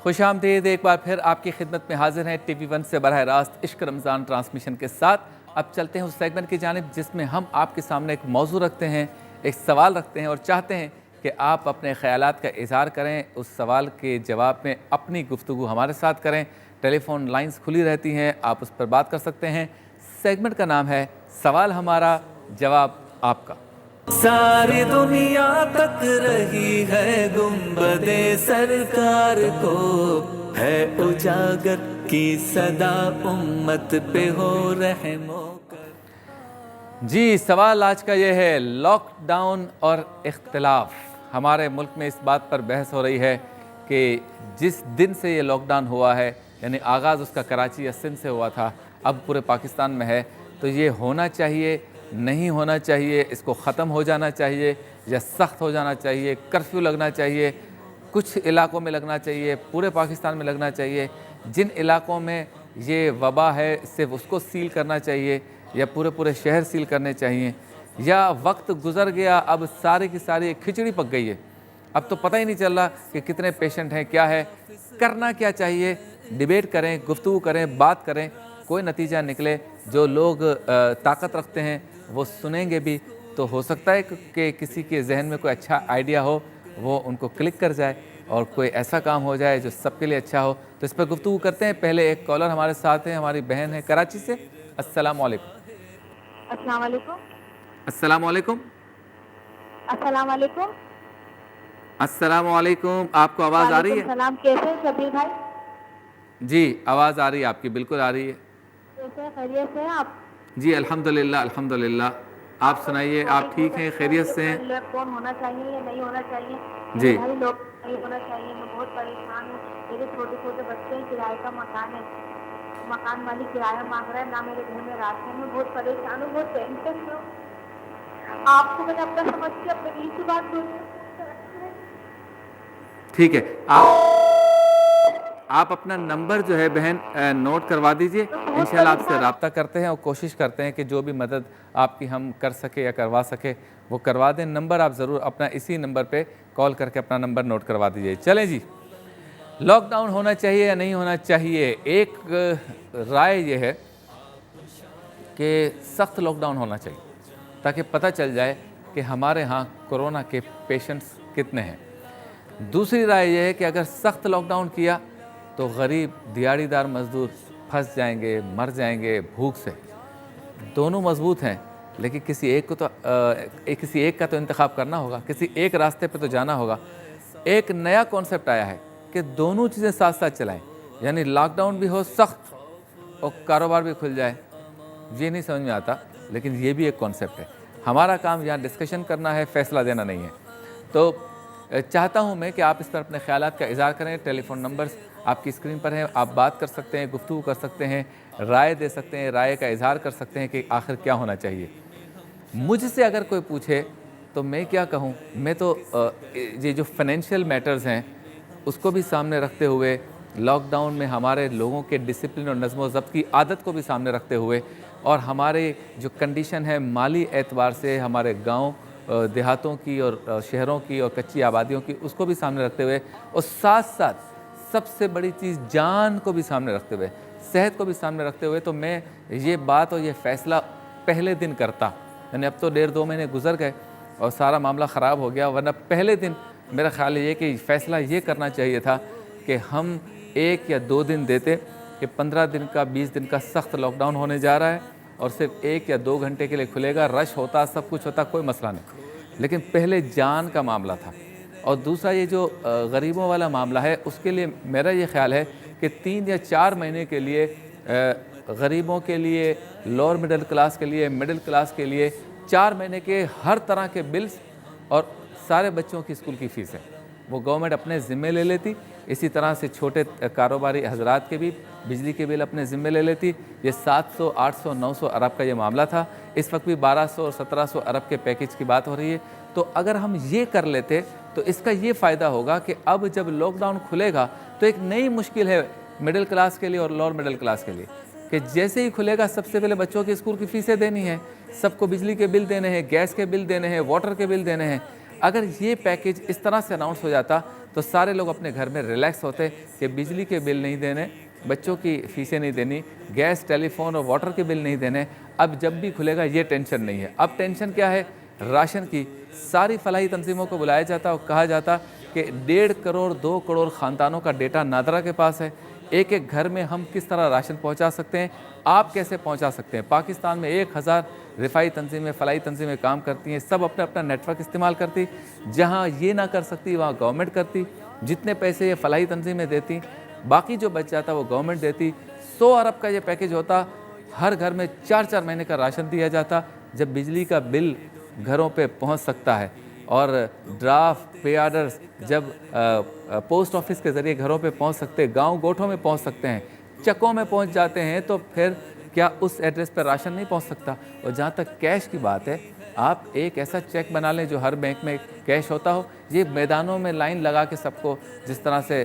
खुशामदीद, एक बार फिर आपकी खिदमत में हाजिर हैं TV1 से बरह रास्त इश्क रमज़ान ट्रांसमिशन के साथ। अब चलते हैं उस सेगमेंट की जानिब जिसमें हम आपके सामने एक मौजू रखते हैं, एक सवाल रखते हैं और चाहते हैं कि आप अपने ख़यालात का इज़हार करें। उस सवाल के जवाब में अपनी गुफ्तगू हमारे साथ करें। टेलीफोन लाइंस खुली रहती हैं, आप उस पर बात कर सकते हैं। सेगमेंट का नाम है सवाल हमारा, जवाब आपका। सारी दुनिया तक रही है गुंबदे सरकार को, है उजागर की सदा उम्मत पे हो रहमो कर। जी, सवाल आज का ये है, लॉकडाउन और इख्तिलाफ। हमारे मुल्क में इस बात पर बहस हो रही है कि जिस दिन से ये लॉकडाउन हुआ है, यानी आगाज़ उसका कराची या सिंध से हुआ था, अब पूरे पाकिस्तान में है, तो ये होना चाहिए, नहीं होना चाहिए, इसको ख़त्म हो जाना चाहिए या सख्त हो जाना चाहिए, कर्फ्यू लगना चाहिए, कुछ इलाकों में लगना चाहिए, पूरे पाकिस्तान में लगना चाहिए, जिन इलाकों में ये वबा है सिर्फ उसको सील करना चाहिए या पूरे पूरे शहर सील करने चाहिए, या वक्त गुज़र गया, अब सारी की सारी एक खिचड़ी पक गई है, अब तो पता ही नहीं चल रहा कि कितने पेशेंट हैं, क्या है, करना क्या चाहिए। डिबेट करें, गुफ्तगू करें, बात करें, कोई नतीजा निकले। जो लोग ताकत रखते हैं वो सुनेंगे भी, तो हो सकता है कि किसी के जहन में कोई अच्छा आइडिया हो, वो उनको क्लिक कर जाए और कोई ऐसा काम हो जाए जो सबके लिए अच्छा हो। तो इस पर गुफ्तगू करते हैं। पहले एक कॉलर हमारे साथ है, हमारी बहन है कराची से। अस्सलाम वालेकुम। अस्सलाम वालेकुम। अस्सलाम वालेकुम। अस्सलाम वालेकुम। अस्सलाम वालेकुम। आपको आवाज़ आ रही है? सलाम, कैसे हैं शबीर भाई? जी, आवाज़ आ रही है आपकी, बिल्कुल आ रही है। कैसे, खैरियत से हैं आप? जी अल्हम्दुलिल्लाह, अल्हम्दुलिल्लाह। आप सुनाइए, आप ठीक हैं, खैरियत से हैं? लॉकडाउन होना चाहिए या नहीं होना चाहिए? जी। भाई लोग नहीं होना चाहिए, मैं बहुत परेशान हूँ। मेरे छोटे छोटे बच्चे हैं, किराए का मकान है, मकान मालिक किराया मांग रहा है, ना मेरे घर में राशन। मैं बहुत परेशान हूँ, बहुत टेंशन में हूँ। आपको मैंने अपना समझ के अपने दिल की बात बोली। ठीक है, आप अपना नंबर जो है बहन नोट करवा दीजिए। इंशाल्लाह आपसे रब्ता करते हैं और कोशिश करते हैं कि जो भी मदद आपकी हम कर सके या करवा सके वो करवा दें। नंबर आप ज़रूर अपना इसी नंबर पे कॉल करके अपना नंबर नोट करवा दीजिए। चलें जी, लॉकडाउन होना चाहिए या नहीं होना चाहिए। एक राय ये है कि सख्त लॉकडाउन होना चाहिए ताकि पता चल जाए कि हमारे यहाँ कोरोना के पेशेंट्स कितने हैं। दूसरी राय यह है कि अगर सख्त लॉकडाउन किया तो गरीब दिहाड़ीदार मज़दूर फंस जाएंगे, मर जाएंगे भूख से। दोनों मजबूत हैं, लेकिन किसी एक का तो इंतखाब करना होगा, किसी एक रास्ते पे तो जाना होगा। एक नया कॉन्सेप्ट आया है कि दोनों चीज़ें साथ साथ चलाएं, यानी लॉकडाउन भी हो सख्त और कारोबार भी खुल जाए। ये नहीं समझ में आता, लेकिन ये भी एक कॉन्सेप्ट है। हमारा काम यहाँ डिस्कशन करना है, फ़ैसला देना नहीं है। तो चाहता हूँ मैं कि आप इस पर अपने ख़यालात का इज़हार करें। टेलीफोन नंबर्स आपकी स्क्रीन पर हैं, आप बात कर सकते हैं, गुफ्तगू कर सकते हैं, राय दे सकते हैं, राय का इज़हार कर सकते हैं कि आखिर क्या होना चाहिए। मुझसे अगर कोई पूछे तो मैं क्या कहूँ, मैं तो ये जो फाइनेंशियल मैटर्स हैं उसको भी सामने रखते हुए, लॉकडाउन में हमारे लोगों के डिसिप्लिन और नज़्म व ज़ब्त की आदत को भी सामने रखते हुए, और हमारे जो कंडीशन है माली एतबार से हमारे गाँव देहातों की और शहरों की और कच्ची आबादियों की, उसको भी सामने रखते हुए, और साथ साथ सबसे बड़ी चीज़ जान को भी सामने रखते हुए, सेहत को भी सामने रखते हुए, तो मैं ये बात और ये फ़ैसला पहले दिन करता। यानी अब तो 1.5-2 महीने गुजर गए और सारा मामला ख़राब हो गया, वरना पहले दिन मेरा ख़्याल ये कि फ़ैसला ये करना चाहिए था कि हम 1 या 2 दिन देते कि 15 दिन का 20 दिन का सख्त लॉकडाउन होने जा रहा है और सिर्फ 1 या 2 घंटे के लिए खुलेगा। रश होता, सब कुछ होता, कोई मसला नहीं, लेकिन पहले जान का मामला था। और दूसरा ये जो गरीबों वाला मामला है, उसके लिए मेरा ये ख़्याल है कि 3 या 4 महीने के लिए गरीबों के लिए, लोअर मिडिल क्लास के लिए, मिडिल क्लास के लिए 4 महीने के हर तरह के बिल्स और सारे बच्चों की स्कूल की फ़ीसें वो गवर्नमेंट अपने ज़िम्मे ले लेती। इसी तरह से छोटे कारोबारी हजरात के भी बिजली के बिल अपने ज़िम्मे ले लेती। ये 700, 800, 900 अरब का ये मामला था। इस वक्त भी 1200 और 1700 अरब के पैकेज की बात हो रही है। तो अगर हम ये कर लेते तो इसका ये फ़ायदा होगा कि अब जब लॉकडाउन खुलेगा तो एक नई मुश्किल है मिडिल क्लास के लिए और लोअर मिडिल क्लास के लिए कि जैसे ही खुलेगा सबसे पहले बच्चों की स्कूल की फ़ीसें देनी है, सबको बिजली के बिल देने हैं, गैस के बिल देने हैं, वाटर के बिल देने हैं। अगर ये पैकेज इस तरह से अनाउंस हो जाता तो सारे लोग अपने घर में रिलैक्स होते कि बिजली के बिल नहीं देने, बच्चों की फीसें नहीं देनी, गैस, टेलीफोन और वाटर के बिल नहीं देने। अब जब भी खुलेगा ये टेंशन नहीं है। अब टेंशन क्या है? राशन की। सारी फलाही तंजीमों को बुलाया जाता और कहा जाता कि 1.5 करोड़ 2 करोड़ ख़ानदानों का डेटा नादरा के पास है। एक एक घर में हम किस तरह राशन पहुंचा सकते हैं, आप कैसे पहुंचा सकते हैं। पाकिस्तान में 1000 रिफाई तंजीमें, फलाही तंजीमें काम करती हैं, सब अपना अपना नेटवर्क इस्तेमाल करती। जहां ये ना कर सकती वहां गवर्नमेंट करती। जितने पैसे ये फलाही तंजीमें देती, बाकी जो बच जाता वो गवर्नमेंट देती। 100 अरब का ये पैकेज होता, हर घर में 4-4 महीने का राशन दिया जाता। जब बिजली का बिल घरों पे पहुंच सकता है और ड्राफ्ट, पे आर्डर्स जब पोस्ट ऑफिस के ज़रिए घरों पे पहुंच सकते, गांव गोठों में पहुंच सकते हैं, चकों में पहुंच जाते हैं, तो फिर क्या उस एड्रेस पर राशन नहीं पहुंच सकता? और जहां तक कैश की बात है, आप एक ऐसा चेक बना लें जो हर बैंक में कैश होता हो। ये मैदानों में लाइन लगा के सबको जिस तरह से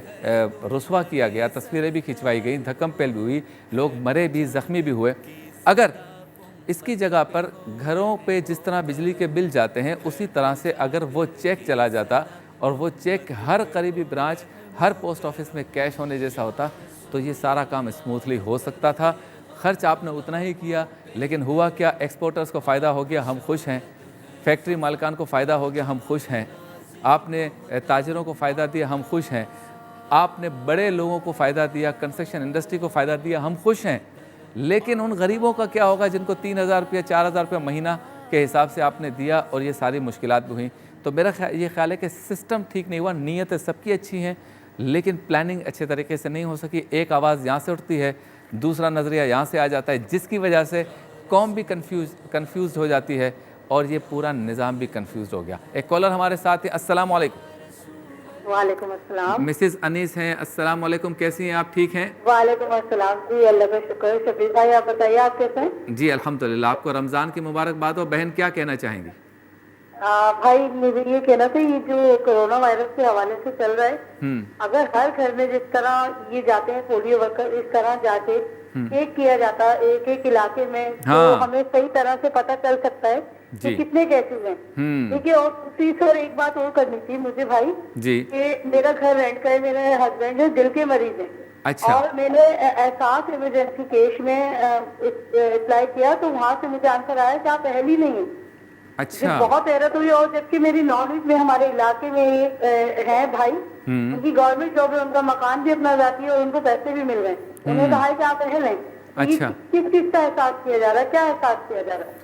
रुस्वा किया गया, तस्वीरें भी खिंचवाई गई, धक्कम पेल भी हुई, लोग मरे भी, ज़ख्मी भी हुए। अगर इसकी जगह पर घरों पे जिस तरह बिजली के बिल जाते हैं, उसी तरह से अगर वो चेक चला जाता और वो चेक हर करीबी ब्रांच, हर पोस्ट ऑफिस में कैश होने जैसा होता, तो ये सारा काम स्मूथली हो सकता था। खर्च आपने उतना ही किया, लेकिन हुआ क्या? एक्सपोर्टर्स को फ़ायदा हो गया, हम खुश हैं। फैक्ट्री मालिकान को फ़ायदा हो गया, हम खुश हैं। आपने ताजिरों को फ़ायदा दिया, हम खुश हैं। आपने बड़े लोगों को फ़ायदा दिया, कंस्ट्रक्शन इंडस्ट्री को फ़ायदा दिया, हम खुश हैं। लेकिन उन गरीबों का क्या होगा जिनको 3000 रुपया, 4000 रुपया महीना के हिसाब से आपने दिया और ये सारी मुश्किलात भी हुई? तो मेरा ये ख्याल है कि सिस्टम ठीक नहीं हुआ। नीयतें सबकी अच्छी हैं, लेकिन प्लानिंग अच्छे तरीके से नहीं हो सकी। एक आवाज़ यहाँ से उठती है, दूसरा नज़रिया यहाँ से आ जाता है, जिसकी वजह से कौम भी कन्फ्यूज़ हो जाती है और ये पूरा निज़ाम भी कन्फ्यूज़ हो गया। एक कॉलर हमारे साथ है। अस्सलाम वालेकुम। वालेकुम अस्सलाम। मिसेज़ अनीस हैं। अस्सलाम वालेकुम, कैसी हैं आप? ठीक हैं? वालेकुम अस्सलाम जी, अल्लाह का शुक्र। शबीर भाई आप बताइए, आप कैसे हैं? जी अल्हम्दुलिल्लाह। आपको रमज़ान की मुबारकबाद हो। बहन क्या कहना चाहेंगी? भाई मुझे ये कहना था, ये जो कोरोना वायरस के हवाले से चल रहा है, अगर हर घर में जिस तरह ये जाते हैं पोलियो वर्कर, इस तरह जाके चेक किया जाता एक एक इलाके में, तो हमें सही तरह से पता चल सकता है कि कितने केसेस हैं। देखिए, और दूसरी और एक बात और करनी थी मुझे भाई जी, कि मेरा घर रेंट का है, मेरे हस्बैंड है दिल के मरीज है। अच्छा। और मैंने एहसास इमरजेंसी केस में अप्लाई किया, तो वहाँ से मुझे आंसर आया कि आप अहल ही नहीं है। अच्छा। बहुत हैरत हुई। और जबकि मेरी नॉलेज में हमारे इलाके में है भाई, उनकी गवर्नमेंट जॉब है, उनका मकान भी अपना जाती है और उनको पैसे भी मिल रहे हैं। उन्होंने कहा है कि आप अहल हैं। अच्छा। किस चीज का एहसास किया जा रहा है? क्या एहसास किया जा रहा है?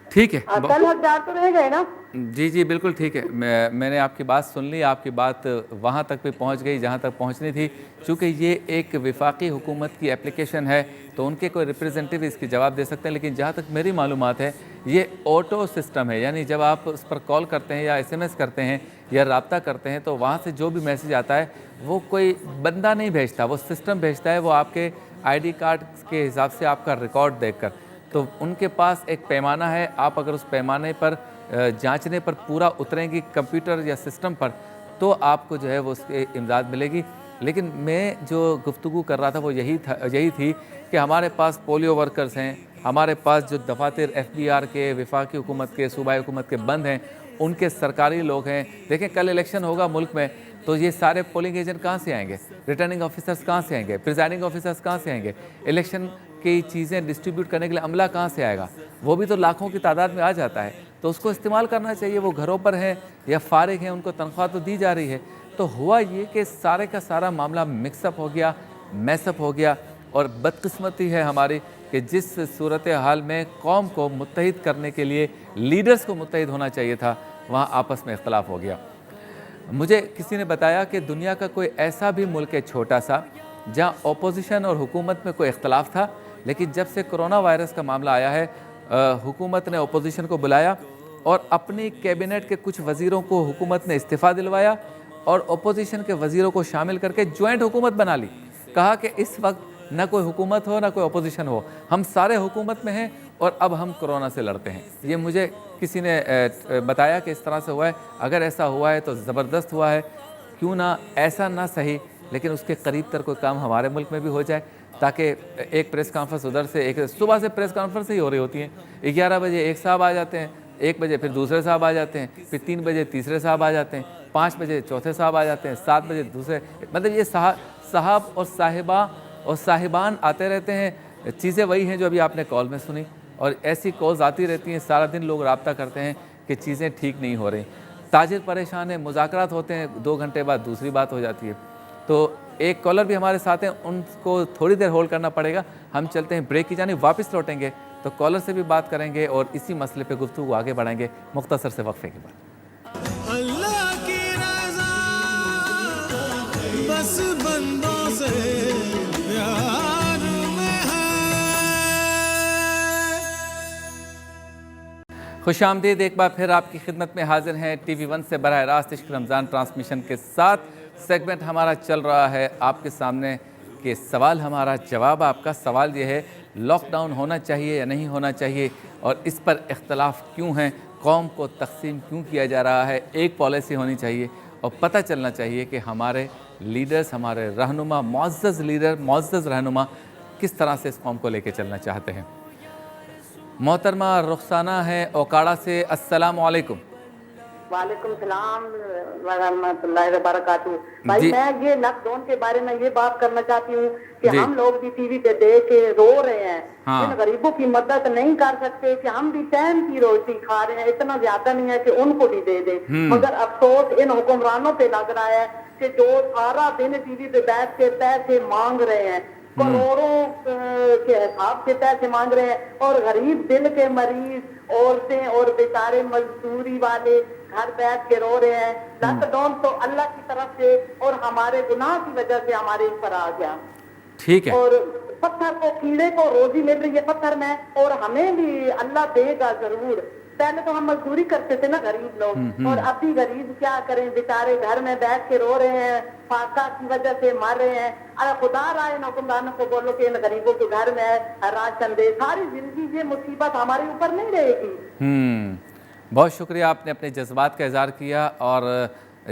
ठीक है, कल हकदार तो रह गए ना? जी जी बिल्कुल ठीक है। मैंने आपकी बात सुन ली। आपकी बात वहाँ तक भी पहुँच गई जहाँ तक पहुँचनी थी। चूँकि ये एक वफाकी हुकूमत की एप्लीकेशन है, तो उनके कोई रिप्रेजेंटेटिव इसकी जवाब दे सकते हैं। लेकिन जहाँ तक मेरी मालूमात है, ये ऑटो सिस्टम है, यानी जब आप उस पर कॉल करते हैं या SMS करते हैं या रब्ता करते हैं, तो वहाँ से जो भी मैसेज आता है वो कोई बंदा नहीं भेजता, वो सिस्टम भेजता है। वो आपके ID कार्ड के हिसाब से आपका रिकॉर्ड देखकर, तो उनके पास एक पैमाना है। आप अगर उस पैमाने पर जांचने पर पूरा उतरेंगी कंप्यूटर या सिस्टम पर, तो आपको जो है वो उसकी इमदाद मिलेगी। लेकिन मैं जो गुफ्तगू कर रहा था वो यही थी कि हमारे पास पोलियो वर्कर्स हैं, हमारे पास जो दफातर FBR के, वफाकी हुकूमत के, सूबाई हुकूमत के बंद हैं, उनके सरकारी लोग हैं। देखें, कल इलेक्शन होगा मुल्क में, तो ये सारे पोलिंग एजेंट कहाँ से आएंगे? रिटर्निंग ऑफिसर्स कहाँ से आएंगे? प्रिजाइडिंग ऑफिसर्स कहाँ से आएंगे? इलेक्शन की चीज़ें डिस्ट्रीब्यूट करने के लिए अमला कहाँ से आएगा? वो भी तो लाखों की तादाद में आ जाता है, तो उसको इस्तेमाल करना चाहिए। वो घरों पर हैं या फारिग हैं, उनको तनख्वाह तो दी जा रही है। तो हुआ ये कि सारे का सारा मामला मिक्सअप हो गया, मैसअप हो गया। और बदकिस्मती है हमारी कि जिस सूरत हाल में कौम को मुत्तहिद करने के लिए लीडर्स को मुत्तहिद होना चाहिए था, वहाँ आपस में इख्तलाफ हो गया। मुझे किसी ने बताया कि दुनिया का कोई ऐसा भी मुल्क है छोटा सा जहाँ अपोजिशन और हुकूमत में कोई इख्तलाफ था, लेकिन जब से कोरोना वायरस का मामला आया है, हुकूमत ने अपोजिशन को बुलाया और अपनी कैबिनेट के कुछ वज़ीरों को हुकूमत ने इस्तीफ़ा दिलवाया और अपोजिशन के वज़ीरों को शामिल करके जॉइंट हुकूमत बना ली। कहा कि इस वक्त ना कोई हुकूमत हो ना कोई अपोजिशन हो, हम सारे हुकूमत में हैं और अब हम कोरोना से लड़ते हैं। ये मुझे किसी ने बताया कि इस तरह से हुआ है। अगर ऐसा हुआ है तो ज़बरदस्त हुआ है, क्यों ना ऐसा ना सही लेकिन उसके करीब तर कोई काम हमारे मुल्क में भी हो जाए, ताकि एक प्रेस कॉन्फ्रेंस उधर से, एक सुबह से प्रेस कॉन्फ्रेंस ही हो रही होती हैं, 11 बजे एक साहब आ जाते हैं, 1 बजे फिर दूसरे साहब आ जाते हैं, फिर 3 बजे तीसरे साहब आ जाते हैं। 5 बजे चौथे साहब आ जाते हैं, 7 बजे दूसरे, मतलब ये साहब और साहिबा और साहिबान आते रहते हैं। चीज़ें वही हैं जो अभी आपने कॉल में सुनी, और ऐसी कॉल्स आती रहती हैं। सारा दिन लोग राब्ता करते हैं कि चीज़ें ठीक नहीं हो रही, ताजिर परेशान है, मुज़ाकरात होते हैं, 2 घंटे बाद दूसरी बात हो जाती है। तो एक कॉलर भी हमारे साथ हैं, उनको थोड़ी देर होल्ड करना पड़ेगा। हम चलते हैं ब्रेक की जानिब, वापस लौटेंगे तो कॉलर से भी बात करेंगे और इसी मसले पे गुफ्तगू आगे बढ़ाएंगे मुख्तसर से वक्फे के बाद। अल्लाह की रज़ा बस बंदों से प्यार में है। खुशामदीद, एक बार फिर आपकी खिदमत में हाजिर हैं TV1 से बराह रास्त इश्क रमज़ान ट्रांसमिशन के साथ। सेगमेंट हमारा चल रहा है आपके सामने कि सवाल हमारा जवाब आपका। सवाल ये है, लॉकडाउन होना चाहिए या नहीं होना चाहिए, और इस पर इख्तलाफ क्यों है, कौम को तकसीम क्यों किया जा रहा है। एक पॉलिसी होनी चाहिए और पता चलना चाहिए कि हमारे लीडर्स, हमारे रहनुमा, मुअज़्ज़ज़ लीडर, मुअज़्ज़ज़ रहनुमा किस तरह से इस कौम को लेके चलना चाहते हैं। मोहतरमा रुखसाना है ओकाड़ा से, अस्सलामु अलैकुम। वालेकुम सलाम रहमतुल्लाहि व बरकातहू। भाई जी। मैं ये लॉकडाउन के बारे में ये बात करना चाहती हूँ कि जी। हम लोग भी टीवी पे देख के रो रहे हैं, हाँ। इन गरीबों की मदद नहीं कर सकते कि हम भी टाइम की रोटी खा रहे हैं, इतना ज्यादा नहीं है कि उनको भी दे दें। मगर अफसोस इन हुक्मरानों पे लग रहा है कि जो सारा दिन टीवी पे बैठ के पैसे मांग रहे हैं, करोड़ों के हिसाब से पैसे मांग रहे हैं, और गरीब दिल के मरीज, औरतें और बेचारे मजदूरी वाले घर बैठ के रो रहे हैं। लॉकडाउन तो अल्लाह की तरफ से और हमारे गुनाह की वजह से हमारे ऊपर आ गया। ठीक है, और पत्थर को, कीड़े को रोजी मिल रही है पत्थर में, और हमें भी अल्लाह देगा जरूर। पहले तो हम मजदूरी करते थे ना गरीब लोग, और अभी गरीब क्या करें, बेचारे घर में बैठ के रो रहे हैं, फाका की वजह से मर रहे हैं। अरे खुदा राय हुक्मरानों को बोलो कि इन गरीबों के घर में राशन दे, सारी जिंदगी ये मुसीबत हमारे ऊपर नहीं रहेगी। बहुत शुक्रिया, आपने अपने जज्बात का इज़हार किया। और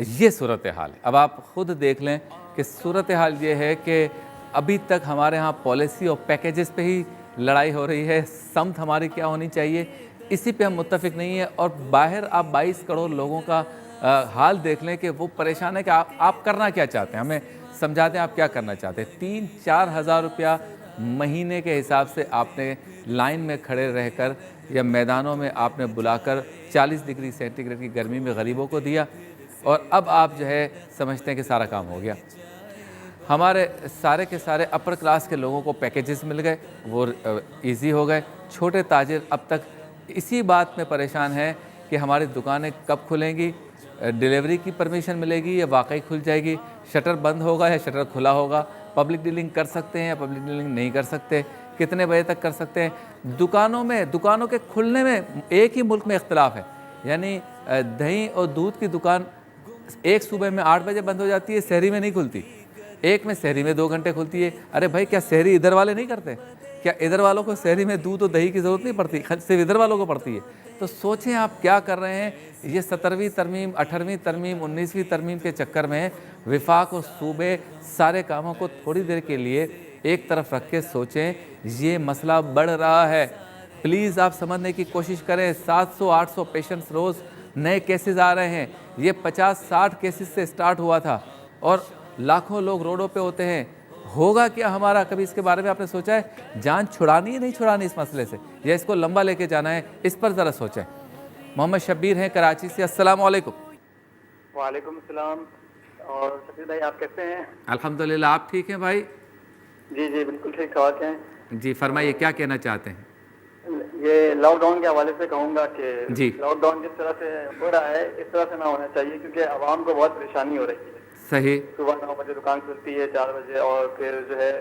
ये सूरत हाल है, अब आप ख़ुद देख लें कि सूरत हाल ये है कि अभी तक हमारे यहाँ पॉलिसी और पैकेजेस पे ही लड़ाई हो रही है। समत हमारी क्या होनी चाहिए, इसी पे हम मुत्तफिक नहीं है। और बाहर आप 22 करोड़ लोगों का हाल देख लें कि वो परेशान है कि आप करना क्या चाहते हैं, हमें समझा दें आप क्या करना चाहते हैं। 3-4 हज़ार रुपया महीने के हिसाब से आपने लाइन में खड़े रहकर या मैदानों में आपने बुलाकर 40 डिग्री सेंटीग्रेड की गर्मी में गरीबों को दिया, और अब आप जो है समझते हैं कि सारा काम हो गया। हमारे सारे के सारे अपर क्लास के लोगों को पैकेजेस मिल गए, वो इजी हो गए। छोटे ताजिर अब तक इसी बात में परेशान है कि हमारी दुकानें कब खुलेंगी, डिलीवरी की परमिशन मिलेगी या वाकई खुल जाएगी, शटर बंद होगा या शटर खुला होगा, पब्लिक डीलिंग कर सकते हैं या पब्लिक डीलिंग नहीं कर सकते, कितने बजे तक कर सकते हैं। दुकानों के खुलने में एक ही मुल्क में इख्तलाफ है, यानी दही और दूध की दुकान एक सुबह में 8 बजे बंद हो जाती है, शहरी में नहीं खुलती। एक में शहरी में 2 घंटे खुलती है। अरे भाई, क्या शहरी इधर वाले नहीं करते? क्या इधर वालों को शहरी में दूध और दही की ज़रूरत नहीं पड़ती, सिर्फ इधर वालों को पड़ती है? तो सोचें आप क्या कर रहे हैं। ये 17वीं तरमीम, 18वीं तरमीम, 19वीं तरमीम के चक्कर में विफाक और सूबे सारे कामों को थोड़ी देर के लिए एक तरफ रख के सोचें, ये मसला बढ़ रहा है। प्लीज़ आप समझने की कोशिश करें। 700-800 पेशेंट्स रोज़ नए केसेस आ रहे हैं। ये 50-60 केसेस से स्टार्ट हुआ था और लाखों लोग रोडों पे होते हैं। होगा क्या हमारा? कभी इसके बारे में आपने सोचा है? जान छुड़ानी है नहीं छुड़ानी इस मसले से, या इसको लंबा लेके जाना है, इस पर ज़रा सोचें। मोहम्मद शब्बीर हैं कराची से, अस्सलाम वालेकुम। वालेकुम सलाम। और शफीर भाई आप कैसे हैं? अल्हम्दुलिल्लाह, आप ठीक हैं भाई? जी जी बिल्कुल ठीक ठाक हैं। जी फरमाइए, क्या कहना चाहते हैं? ये लॉकडाउन के हवाले से कहूँगा कि जी। लॉकडाउन जिस तरह से हो रहा है इस तरह से ना होना चाहिए, क्योंकि आवाम को बहुत परेशानी हो रही है। सही। सुबह 9 बजे दुकान खुलती है, 4 बजे, और फिर जो है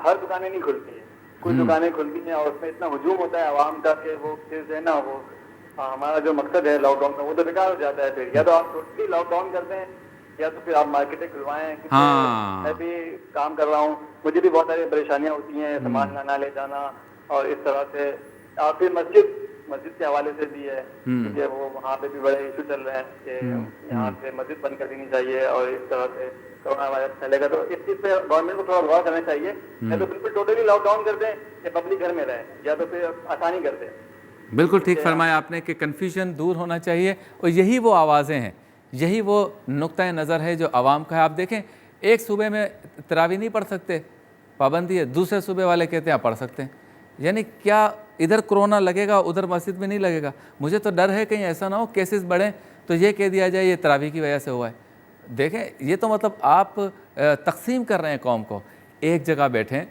हर दुकानें नहीं खुलती है, कुछ दुकानें खुलती हैं, और उसमें इतना हुजूम होता है आवाम का कि वो फिर जो है ना, वो हमारा जो मकसद है लॉकडाउन का वो तो बेकार हो जाता है। फिर या तो आप टोटली लॉकडाउन कर दें, या तो फिर आप मार्केटें खुलवाएं। हाँ। मैं भी काम कर रहा हूँ, मुझे भी बहुत सारी परेशानियाँ होती हैं, सामान लाना ले जाना, और इस तरह से। और फिर मस्जिद के हवाले से भी है, क्योंकि वो वहाँ पे भी बड़े इशू चल रहे हैं कि यहाँ पे मस्जिद बंद कर देनी चाहिए, और इस तरह से कोरोना वायरस फैलेगा। तो इस चीज़ पे गवर्नमेंट को थोड़ा गौर करना चाहिए। या तो बिल्कुल टोटली लॉकडाउन कर दें, या पब्लिक घर में रहे, या तो फिर आसानी कर दें। बिल्कुल ठीक फरमाया आपने कि कन्फ्यूजन दूर होना चाहिए, और यही वो आवाज़ें हैं यही वो नुक्ता नज़र है जो आवाम का है। आप देखें, एक सूबे में तरावी नहीं पढ़ सकते, पाबंदी है, दूसरे सूबे वाले कहते हैं आप पढ़ सकते हैं। यानी क्या इधर कोरोना लगेगा उधर मस्जिद में नहीं लगेगा? मुझे तो डर है कहीं ऐसा ना हो केसेस बढ़ें तो ये कह दिया जाए ये तरावी की वजह से हुआ है। देखें, ये तो मतलब आप तकसीम कर रहे हैं कौम को। एक जगह बैठें,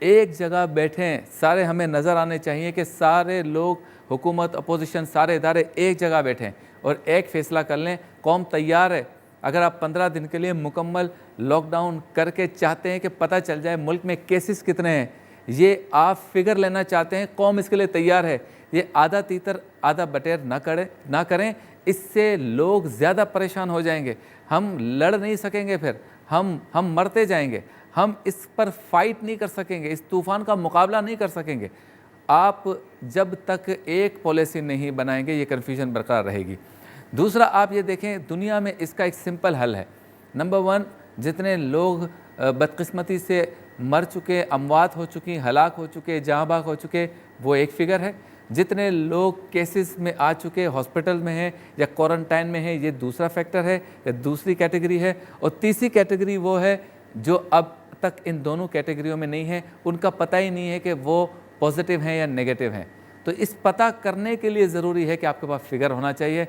एक जगह बैठें, सारे हमें नज़र आने चाहिए कि सारे लोग, हुकूमत, अपोजिशन, सारे इदारे एक जगह बैठें और एक फ़ैसला कर लें। कौम तैयार है। अगर आप 15 दिन के लिए मुकम्मल लॉकडाउन करके चाहते हैं कि पता चल जाए मुल्क में केसेस कितने हैं, ये आप फिगर लेना चाहते हैं, कौम इसके लिए तैयार है। ये आधा तीतर आधा बटेर ना करें, इससे लोग ज़्यादा परेशान हो जाएंगे। हम लड़ नहीं सकेंगे, फिर हम मरते जाएंगे। हम इस पर फाइट नहीं कर सकेंगे, इस तूफ़ान का मुकाबला नहीं कर सकेंगे। आप जब तक एक पॉलिसी नहीं बनाएंगे ये कन्फ्यूजन बरकरार रहेगी। दूसरा, आप ये देखें, दुनिया में इसका एक सिंपल हल है। नंबर 1, जितने लोग बदकिस्मती से मर चुके, अमवात हो चुकी, हलाक हो चुके, जहाँ भाग हो चुके, वो एक फ़िगर है। जितने लोग केसेस में आ चुके, हॉस्पिटल में हैं या क्वारंटाइन में हैं, ये दूसरा फैक्टर है या दूसरी कैटेगरी है। और तीसरी कैटेगरी वो है जो अब तक इन दोनों कैटेगरियों में नहीं है, उनका पता ही नहीं है कि वो पॉजिटिव हैं या नेगेटिव हैं। तो इस पता करने के लिए ज़रूरी है कि आपके पास फिगर होना चाहिए।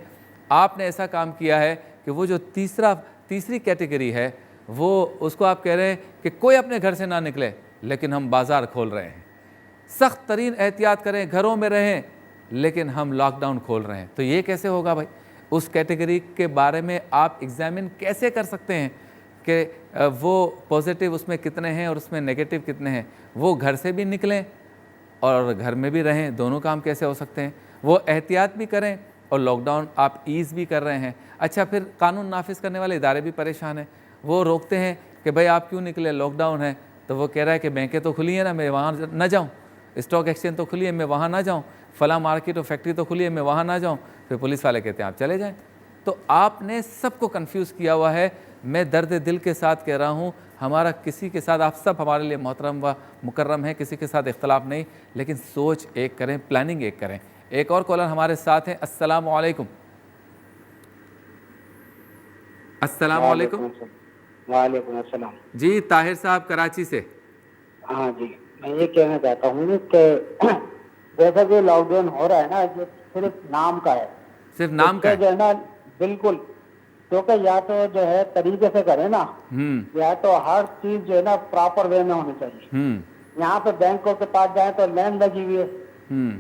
आपने ऐसा काम किया है कि वो जो तीसरी कैटेगरी है, वो उसको आप कह रहे हैं कि कोई अपने घर से ना निकले, लेकिन हम बाज़ार खोल रहे हैं। सख्त तरीन एहतियात करें, घरों में रहें, लेकिन हम लॉकडाउन खोल रहे हैं। तो ये कैसे होगा भाई? उस कैटेगरी के बारे में आप एग्ज़ामिन कैसे कर सकते हैं कि वो पॉजिटिव उसमें कितने हैं और उसमें नेगेटिव कितने हैं? वो घर से भी निकलें और घर में भी रहें, दोनों काम कैसे हो सकते हैं? वो एहतियात भी करें और लॉकडाउन आप ईज़ भी कर रहे हैं। अच्छा, फिर कानून नाफिज करने वाले इदारे भी परेशान हैं। वो रोकते हैं कि भाई आप क्यों निकले, लॉकडाउन है। तो वो कह रहा है कि बैंकें तो खुली है ना, मैं वहाँ ना जाऊँ, स्टॉक एक्सचेंज तो खुली है, मैं वहाँ ना जाऊँ, फला मार्केट और फैक्ट्री तो खुली है, मैं वहाँ ना जाऊँ। फिर पुलिस वाले कहते हैं आप चले जाएँ। तो आपने सबको कंफ्यूज किया हुआ है। मैं दर्द दिल के साथ कह रहा हूँ, हमारा किसी के साथ, आप सब हमारे लिए मोहतरम व मुकर्रम हैं, किसी के साथ इख्तलाफ नहीं, लेकिन सोच एक करें, प्लानिंग एक करें। एक और कॉलर हमारे साथ हैं। अस्सलाम वालेकुम। अस्सलाम वालेकुम। वालेकुम अस्सलाम। जी, ताहिर साहब कराची से। हाँ जी, मैं ये कहना चाहता हूँ कि जैसा कि लॉकडाउन हो रहा है ना, जो सिर्फ नाम का है, सिर्फ नाम का जो है ना, बिल्कुल, क्योंकि या तो जो है तरीके से करें ना, या तो हर चीज जो है ना प्रॉपर वे में होनी चाहिए। यहाँ पे बैंकों के पास जाए तो लाइन लगी हुई है,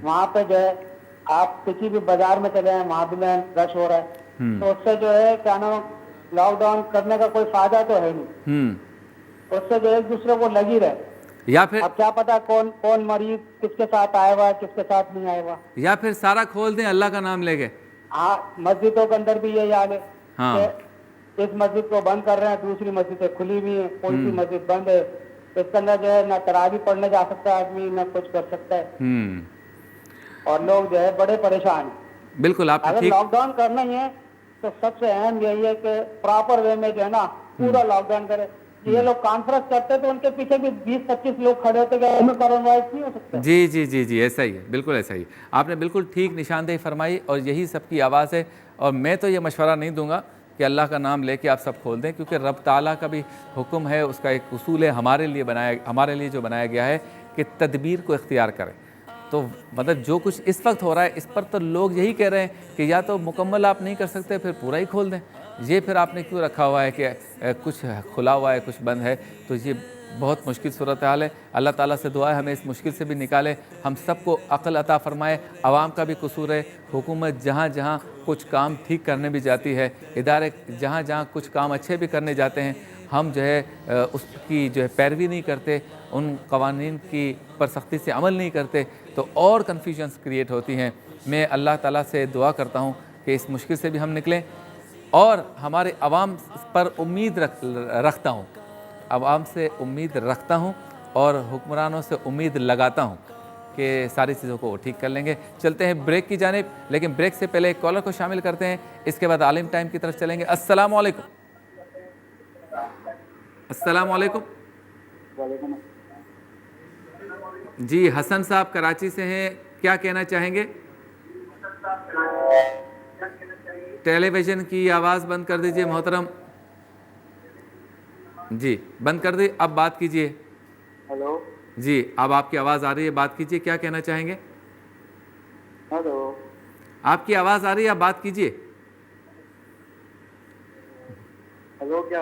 वहाँ पे जो है आप किसी भी बाजार में चले जाए वहाँ भी लाइन रश हो रहा है। तो उससे जो है क्या नाम, लॉकडाउन करने का कोई फायदा तो है नहीं। उससे जो एक दूसरे को लगी रहे, या फिर अब क्या पता कौन मरीज किसके साथ आया हुआ, किसके साथ नहीं आया हुआ। या फिर सारा खोल दें अल्लाह का नाम लेके। हाँ, मस्जिदों के अंदर भी ये हाल है। हाँ। इस मस्जिद को बंद कर रहे हैं, दूसरी मस्जिदें खुली हुई है, कोई सी मस्जिद बंद है, इसके अंदर जो है ना तरावी पढ़ने जा सकता है आदमी, ना कुछ कर सकता है, और लोग जो है बड़े परेशान हैं। बिल्कुल, आप अगर लॉकडाउन करना ही है तो सबसे अहम यही है कि प्रॉपर वे में जो है ना पूरा लॉकडाउन करे। ये लोग कॉन्फ्रेंस करते तो उनके पीछे भी 20-25 लोग खड़े होते, कोरोना वायरस नहीं हो सकता। जी जी जी जी, ऐसा ही है, बिल्कुल ऐसा ही। आपने बिल्कुल ठीक निशानदेही फरमाई और यही सबकी आवाज़ है। और मैं तो ये मशवरा नहीं दूंगा कि अल्लाह का नाम लेके आप सब खोल दें, क्योंकि रब ताला का भी हुक्म है, उसका एक उसूल है हमारे लिए जो बनाया गया है कि तदबीर को इख्तियार करें। तो मतलब जो कुछ इस वक्त हो रहा है, इस पर तो लोग यही कह रहे हैं कि या तो मुकम्मल आप नहीं कर सकते, फिर पूरा ही खोल दें। ये फिर आपने क्यों रखा हुआ है कि कुछ खुला हुआ है, कुछ बंद है? तो ये बहुत मुश्किल सूरत हाल है। अल्लाह ताला से दुआ है हमें इस मुश्किल से भी निकाले, हम सबको अक़ल अता फ़रमाए। आवाम का भी कसूर है, हुकूमत जहाँ जहाँ कुछ काम ठीक करने भी जाती है, इदारे जहाँ जहाँ कुछ काम अच्छे भी करने जाते हैं, हम जो है उसकी जो है पैरवी नहीं करते, उन कवानीन की पर सख्ती से अमल नहीं करते, तो और कन्फ्यूजन्स क्रिएट होती हैं। मैं अल्लाह ताला से दुआ करता हूँ कि इस मुश्किल से भी हम निकलें, और हमारे अवाम पर उम्मीद रखता हूँ, अवाम से उम्मीद रखता हूँ और हुक्मरानों से उम्मीद लगाता हूँ कि सारी चीज़ों को वो ठीक कर लेंगे। चलते हैं ब्रेक की जानिब, लेकिन ब्रेक से पहले एक कॉलर को शामिल करते हैं, इसके बाद आलिम टाइम की तरफ चलेंगे। अस्सलाम वालेकुम। अस्सलाम वालेकुम। जी, हसन साहब कराची से हैं, क्या कहना चाहेंगे? टेलीविज़न की आवाज़ बंद कर दीजिए मोहतरम। जी बंद कर दी, अब बात कीजिए। हेलो। जी अब आपकी आवाज़ आ रही है, बात कीजिए, क्या कहना चाहेंगे? हेलो। आपकी आवाज़ आ रही है, आप बात कीजिए। हेलो, क्या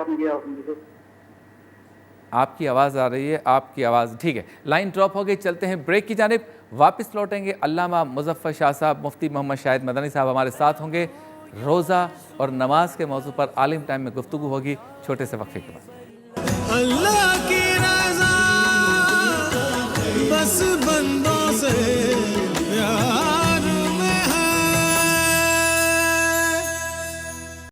आपकी आवाज़ आ रही है, आपकी आवाज़ ठीक है, लाइन ड्रॉप हो गई। चलते हैं ब्रेक की जानिब, वापस लौटेंगे। अल्लामा मुज़फ़्फ़र शाह साहब, मुफ्ती मोहम्मद शाहिद मदनी साहब हमारे साथ होंगे। रोज़ा और नमाज के मौजू पर आलिम टाइम में गुफ्तगू होगी छोटे से वक्फे के बाद। अल्लाह की रज़ा बस बंदों से